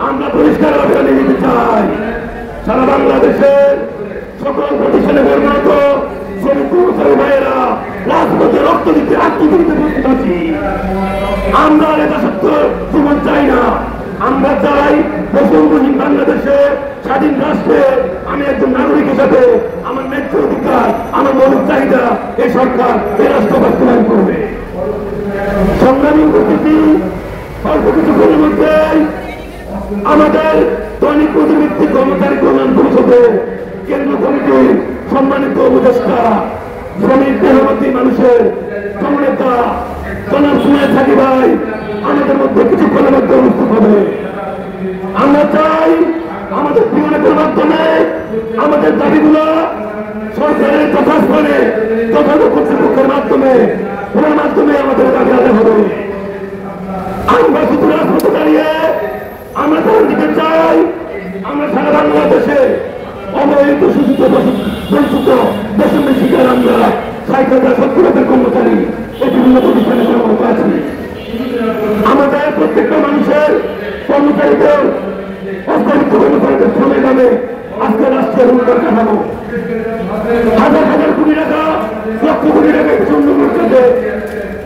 আমরা পরিষ্কার অভিযানে নিতে চাই। সারা বাংলাদেশের সকল প্রতিষ্ঠানে কর্মরত শ্রমিক কর্মচারী ভাইয়েরা রাজপথে রক্ত দিতে আত্মদিতে প্রস্তুত আছি। আমরা নেতাসত্ব জীবন চাই না, আমরা চাই বৈষম্যহীন বাংলাদেশে স্বাধীন রাষ্ট্রে আমি একজন নাগরিক হিসাবে আমার ন্যায্য অধিকার, আমার মৌলিক চাহিদা এই সরকার এই রাষ্ট্র বাস্তবায়ন করবে। সংগ্রামী উপস্থিতি, অল্প কিছুক্ষণের মধ্যে আমাদের দৈনিক প্রতিনিধি কর্মচারী কল্যাণ পরিষদের কেন্দ্রীয় কমিটির সম্মানিত উপদেষ্টা শ্রমিক দেহমতী মানুষের জননেতা জনাব সুনাই থাকি ভাই আমাদের মধ্যে কিছুক্ষণের মধ্যে অনুষ্ঠিত হবে। আমরা চাই আমাদের প্রিয় নেতার মাধ্যমে আমাদের দাবিগুলো সরকারের যথাস্থানে যথাযথ কর্তৃপক্ষের মাধ্যমে ওনার মাধ্যমে আমাদের দাবি আদায় হবে। আমরা শুধু রাজপথে দাঁড়িয়ে আমরা তার দিকে চাই আমরা সারা বাংলাদেশে অবহিত শোষিত বঞ্চিত দেশের শিকার আমরা 60,000 কর্মচারী এই বিভিন্ন প্রতিষ্ঠানে কর্মরত আছি। আমাদের প্রত্যেকটা মানুষের কর্মচারীদের অস্থায়িত্ব কর্মচারীদের শ্রমের নামে আজকে রাষ্ট্রের উন্নয়ন কাঠামো হাজার হাজার কোটি টাকা লক্ষ কোটি টাকা উন্নয়ন কাজে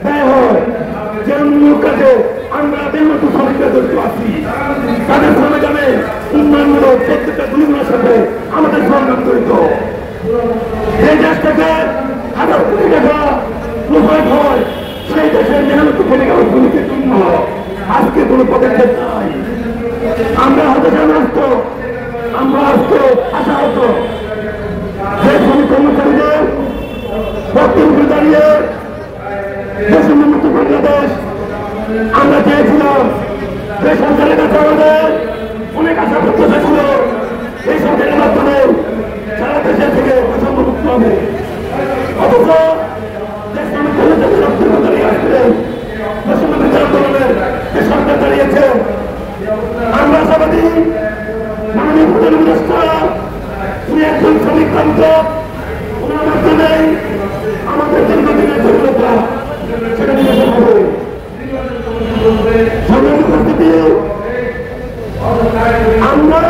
ব্যয় হয়। যে উন্নয়ন কাজে আমরা বেমত শ্রমিকরা জড়িত আছি। তাদের শ্রমে নামে উন্নয়নমূলক প্রত্যেকটা দুর্গুণের সাথে আমাদের সংগ্রাম জড়িত। যে দেশ থেকে হাজার কোটি টাকা লোপাট হয় সেই দেশের মেহনত করে গেল শ্রমিকের জন্য আজকে কোনো পদক্ষেপ নাই। আমরা হতাশাগ্রস্ত, আমরা আজকে আশাহত। যে শ্রমিক কর্মচারীদের বক্তব্য দাঁড়িয়ে দেশের উন্নত বাংলাদেশ আমরা চেয়েছিলাম যে সরকারের কাছে আমাদের অনেক আশা প্রত্যাশা ছিল এই সরকারের মাধ্যমে সারা দেশের থেকে অসম্ভব মুক্ত হবে। অথচ যে শ্রমিক কর্মচারীদের বক্তব্য দাঁড়িয়ে আসছিলেন দেশের বিচার আন্দোলনের যে সরকার দাঁড়িয়েছে আমরা আশাবাদী মাননীয় প্রধান উপদেষ্টা তিনি একজন শ্রমিক বান্ধব, ওনার মাধ্যমে আমাদের দীর্ঘদিনের জটিলতা সেটা নিরসন হবে। সংগ্রামী উপস্থিতি আমরা